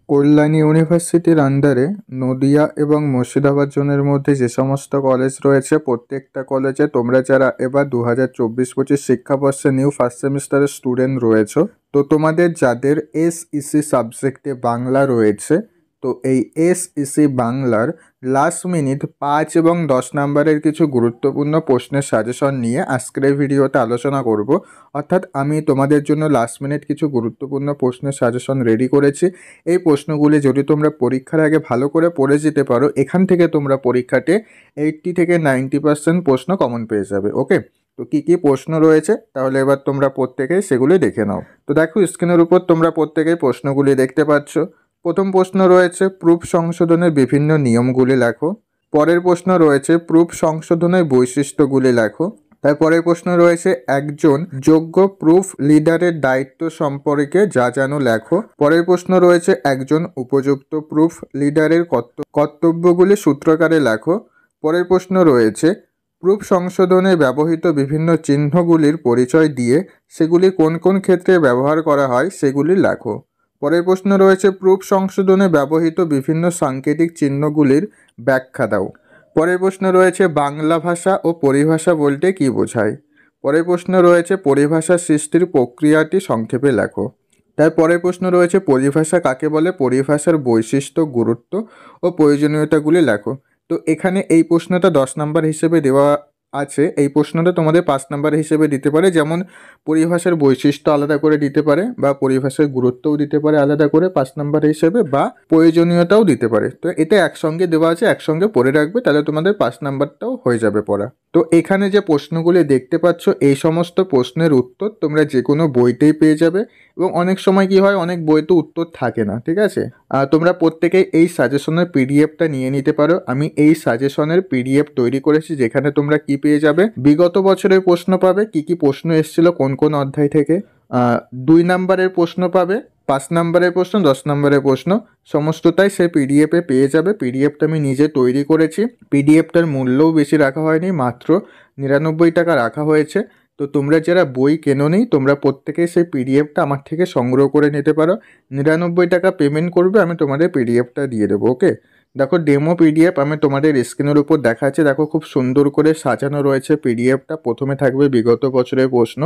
কল্যাণী ইউনিভার্সিটির আন্ডারে নদিয়া এবং মুর্শিদাবাদ জোনের মধ্যে যে সমস্ত কলেজ রয়েছে প্রত্যেকটা কলেজে তোমরা যারা এবার 2024-25 শিক্ষাবর্ষে নিউ ফার্স্ট সেমিস্টারের স্টুডেন্ট রয়েছো, তো তোমাদের যাদের এসইসি সাবজেক্টে বাংলা রয়েছে, তো এই এসইসি বাংলার লাস্ট মিনিট 5 এবং 10 নম্বরের কিছু গুরুত্বপূর্ণ প্রশ্নের সাজেশন নিয়ে আজকের এই ভিডিওতে আলোচনা করব। অর্থাৎ আমি তোমাদের জন্য লাস্ট মিনিট কিছু গুরুত্বপূর্ণ প্রশ্নের সাজেশন রেডি করেছি। এই প্রশ্নগুলি যদি তোমরা পরীক্ষার আগে ভালো করে পড়ে যেতে পারো, এখান থেকে তোমরা পরীক্ষাতে 80 থেকে 90% প্রশ্ন কমন পেয়ে যাবে। ওকে, তো কী কী প্রশ্ন রয়েছে তাহলে এবার তোমরা প্রত্যেকেই সেগুলি দেখে নাও। তো দেখো, স্ক্রিনের উপর তোমরা প্রত্যেকেই প্রশ্নগুলি দেখতে পাচ্ছ। প্রথম প্রশ্ন রয়েছে প্রুফ সংশোধনের বিভিন্ন নিয়মগুলি লেখো। পরের প্রশ্ন রয়েছে প্রুফ সংশোধনের বৈশিষ্ট্যগুলি লেখো। তারপরের প্রশ্ন রয়েছে একজন যোগ্য প্রুফ লিডারের দায়িত্ব সম্পর্কে যা জানো লেখো। পরের প্রশ্ন রয়েছে একজন উপযুক্ত প্রুফ লিডারের কর্তব্যগুলি সূত্রকারে লেখো। পরের প্রশ্ন রয়েছে প্রুফ সংশোধনে ব্যবহৃত বিভিন্ন চিহ্নগুলির পরিচয় দিয়ে সেগুলি কোন কোন ক্ষেত্রে ব্যবহার করা হয় সেগুলি লেখো। পরের প্রশ্ন রয়েছে প্রুফ সংশোধনে ব্যবহৃত বিভিন্ন সাংকেতিক চিহ্নগুলির ব্যাখ্যা দাও। পরের প্রশ্ন রয়েছে বাংলা ভাষা ও পরিভাষা বলতে কী বোঝায়। পরের প্রশ্ন রয়েছে পরিভাষা সৃষ্টির প্রক্রিয়াটি সংক্ষেপে লেখো। তারপরের প্রশ্ন রয়েছে পরিভাষা কাকে বলে, পরিভাষার বৈশিষ্ট্য, গুরুত্ব ও প্রয়োজনীয়তাগুলি লেখো। তো এখানে এই প্রশ্নটা 10 নম্বর হিসেবে দেওয়া আছে, এই প্রশ্নটা তোমাদের 5 নম্বর হিসেবে দিতে পারে। যেমন পরিভাষার বৈশিষ্ট্য আলাদা করে দিতে পারে, বা পরিভাষার গুরুত্বও দিতে পারে আলাদা করে 5 নম্বর হিসেবে, বা প্রয়োজনীয়তাও দিতে পারে। তো এটা একসঙ্গে দেওয়া আছে, একসঙ্গে পড়ে রাখবে, তাহলে তোমাদের 5 নাম্বারটাও হয়ে যাবে পড়া। তো এখানে যে প্রশ্নগুলি দেখতে পাচ্ছ, এই সমস্ত প্রশ্নের উত্তর তোমরা যে কোনো বইতেই পেয়ে যাবে, এবং অনেক সময় কি হয়, অনেক বইতে উত্তর থাকে না। ঠিক আছে, তোমরা প্রত্যেকেই এই সাজেশনের পিডিএফটা নিয়ে নিতে পারো। আমি এই সাজেশনের পিডিএফ তৈরি করেছি, যেখানে তোমরা কি পেয়ে যাবে, বিগত বছরের প্রশ্ন পাবে, কি কি প্রশ্ন এসেছিল কোন কোন অধ্যায় থেকে, 2 নম্বরের প্রশ্ন পাবে, 5 নম্বরের প্রশ্ন, 10 নম্বরের প্রশ্ন, সমস্তটাই সেই পিডিএফে পেয়ে যাবে। পিডিএফটা আমি নিজে তৈরি করেছি। পিডিএফটার মূল্যও বেশি রাখা হয়নি, মাত্র 99 টাকা রাখা হয়েছে। তো তোমরা যারা বই কেনোনি, তোমরা প্রত্যেকেই সেই পিডিএফটা আমার থেকে সংগ্রহ করে নিতে পারো। 99 টাকা পেমেন্ট করবে, আমি তোমাদের পিডিএফটা দিয়ে দেবো। ওকে, দেখো ডেমো পিডিএফ আমি তোমাদের স্ক্রিনের উপর দেখাচ্ছি। দেখো খুব সুন্দর করে সাজানো রয়েছে পিডিএফটা। প্রথমে থাকবে বিগত বছরের প্রশ্ন,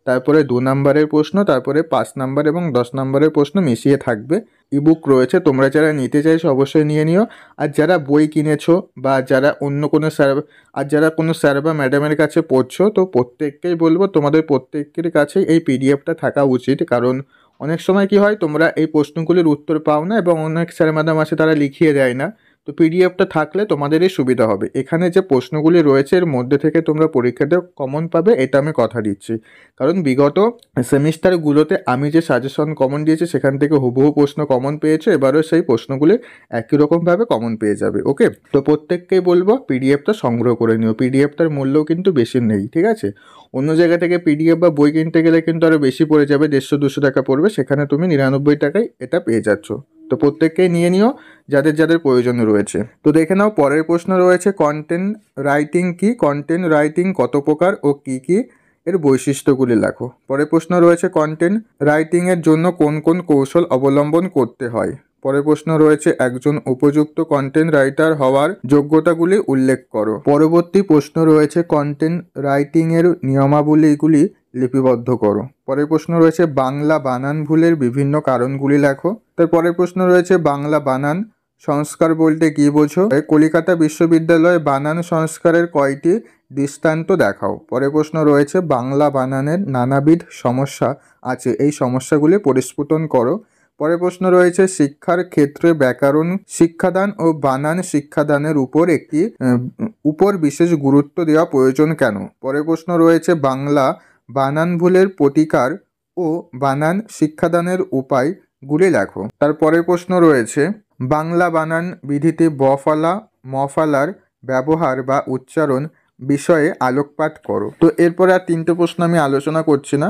তারপরে 2 নম্বরের প্রশ্ন, তারপরে 5 নম্বর এবং 10 নম্বরের প্রশ্ন মিশিয়ে থাকবে। ইবুক রয়েছে, তোমরা যারা নিতে চাইছো অবশ্যই নিয়ে নিও। আর যারা বই কিনেছো, বা যারা অন্য কোনো স্যার, আর যারা কোনো স্যার বা ম্যাডামের কাছে পড়ছো, তো প্রত্যেককেই বলবো তোমাদের প্রত্যেকের কাছেই এই পিডিএফটা থাকা উচিত। কারণ অনেক সময় কি হয়, তোমরা এই প্রশ্নগুলির উত্তর পাও না, এবং অনেক স্যার ম্যাডাম আছে তারা লিখিয়ে দেয় না। তো পিডিএফটা থাকলে তোমাদেরই সুবিধা হবে। এখানে যে প্রশ্নগুলি রয়েছে এর মধ্যে থেকে তোমরা পরীক্ষাতে কমন পাবে, এটা আমি কথা দিচ্ছি। কারণ বিগত সেমিস্টারগুলোতে আমি যে সাজেশন কমন দিয়েছি সেখান থেকে হুবহু প্রশ্ন কমন পেয়েছো, এবারও সেই প্রশ্নগুলি একই রকমভাবে কমন পেয়ে যাবে। ওকে, তো প্রত্যেককেই বলবো পিডিএফটা সংগ্রহ করে নিও। পিডিএফটার মূল্যও কিন্তু বেশি নেই। ঠিক আছে, অন্য জায়গা থেকে পিডিএফ বা বই কিনতে গেলে কিন্তু আরও বেশি পড়ে যাবে, 150-200 টাকা পড়বে, সেখানে তুমি 99 টাকায় এটা পেয়ে যাচ্ছ। তো প্রত্যেককেই নিয়ে নিও যাদের যাদের প্রয়োজন রয়েছে। তো দেখে নাও, পরের প্রশ্ন রয়েছে কন্টেন্ট রাইটিং কি, কন্টেন্ট রাইটিং কত প্রকার ও কি কি এর বৈশিষ্ট্যগুলি লেখো। পরের প্রশ্ন রয়েছে কন্টেন্ট রাইটিংয়ের জন্য কোন কোন কৌশল অবলম্বন করতে হয়। পরের প্রশ্ন রয়েছে একজন উপযুক্ত কন্টেন্ট রাইটার হওয়ার যোগ্যতাগুলি উল্লেখ করো। পরবর্তী প্রশ্ন রয়েছে কন্টেন্ট রাইটিংয়ের নিয়মাবলীগুলি লিপিবদ্ধ করো। পরের প্রশ্ন রয়েছে বাংলা বানান ভুলের বিভিন্ন কারণগুলি লেখো। তারপরের প্রশ্ন রয়েছে বাংলা বানান সংস্কার বলতে কী বোঝো। কলিকাতা বিশ্ববিদ্যালয়ে বানান সংস্কারের কয়টি দৃষ্টান্ত দেখাও। পরের প্রশ্ন রয়েছে বাংলা বানানের নানাবিধ সমস্যা আছে, এই সমস্যাগুলি পরিস্ফুটন করো। পরের প্রশ্ন রয়েছে শিক্ষার ক্ষেত্রে ব্যাকরণ শিক্ষাদান ও বানান শিক্ষাদানের উপর বিশেষ গুরুত্ব দেওয়া প্রয়োজন কেন। পরের প্রশ্ন রয়েছে বাংলা বানান ভুলের প্রতিকার ও বানান শিক্ষাদানের উপায়গুলি লেখো। তারপরের প্রশ্ন রয়েছে বাংলা বানান বিধিতে বফলা মফলার ব্যবহার বা উচ্চারণ বিষয়ে আলোকপাত করো। তো এরপরে আর 3টে প্রশ্ন আমি আলোচনা করছি না।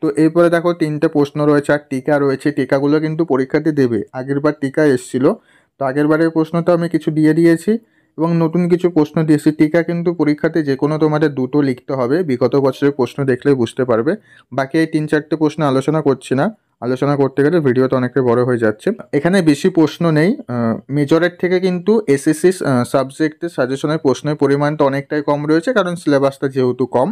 তো এরপরে দেখো 3টে প্রশ্ন রয়েছে, আর টিকা রয়েছে। টিকাগুলো কিন্তু পরীক্ষাতে দেবে। আগেরবার টিকা এসেছিল, তো আগেরবারের প্রশ্নটা আমি কিছু দিয়ে দিয়েছি এবং নতুন কিছু প্রশ্ন দিয়েছি। টিকা কিন্তু পরীক্ষাতে যে কোনো তোমাদের 2টো লিখতে হবে, বিগত বছরের প্রশ্ন দেখলেই বুঝতে পারবে। বাকি এই 3-4টে প্রশ্ন আলোচনা করছি না। আলোচনা করতে গেলে ভিডিওটা অনেকটা বড় হয়ে যাচ্ছে। এখানে বেশি প্রশ্ন নেই, মেজরের থেকে কিন্তু এসএসসি সাবজেক্টের সাজেশনের প্রশ্নের পরিমাণটা অনেকটাই কম রয়েছে, কারণ সিলেবাসটা যেহেতু কম।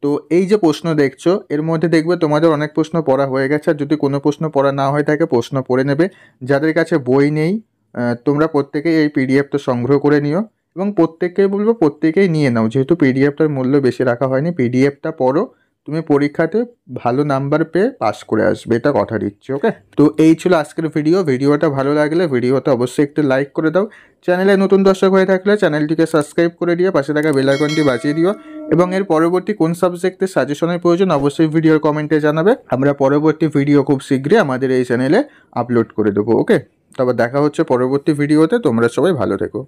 তো এই যে প্রশ্ন দেখছো এর মধ্যে দেখবে তোমাদের অনেক প্রশ্ন পড়া হয়ে গেছে, আর যদি কোনো প্রশ্ন পড়া না হয়ে থাকে প্রশ্ন পড়ে নেবে। যাদের কাছে বই নেই তোমরা প্রত্যেকেই এই পিডিএফটা সংগ্রহ করে নিও, এবং প্রত্যেককেই বলবো প্রত্যেকেই নিয়ে নাও, যেহেতু পিডিএফটার মূল্য বেশি রাখা হয়নি। পিডিএফটা পড়ো, তুমি পরীক্ষাতে ভালো নাম্বার পেয়ে পাস করে আসবে, এটা কথা দিচ্ছি। ওকে, তো এই ছিল আজকের ভিডিওটা ভালো লাগলে ভিডিওটা অবশ্যই একটু লাইক করে দাও। চ্যানেলে নতুন দর্শক হয়ে থাকলে চ্যানেলটিকে সাবস্ক্রাইব করে দিও, পাশে থাকা বেল আইকনটি বাজিয়ে দিও, এবং এর পরবর্তী কোন সাবজেক্টের সাজেশনের প্রয়োজন অবশ্যই ভিডিওর কমেন্টে জানাবে। আমরা পরবর্তী ভিডিও খুব শীঘ্রই আমাদের এই চ্যানেলে আপলোড করে দেবো। ওকে, তবে দেখা হচ্ছে পরবর্তী ভিডিওতে। তোমরা সবাই ভালো থেকো।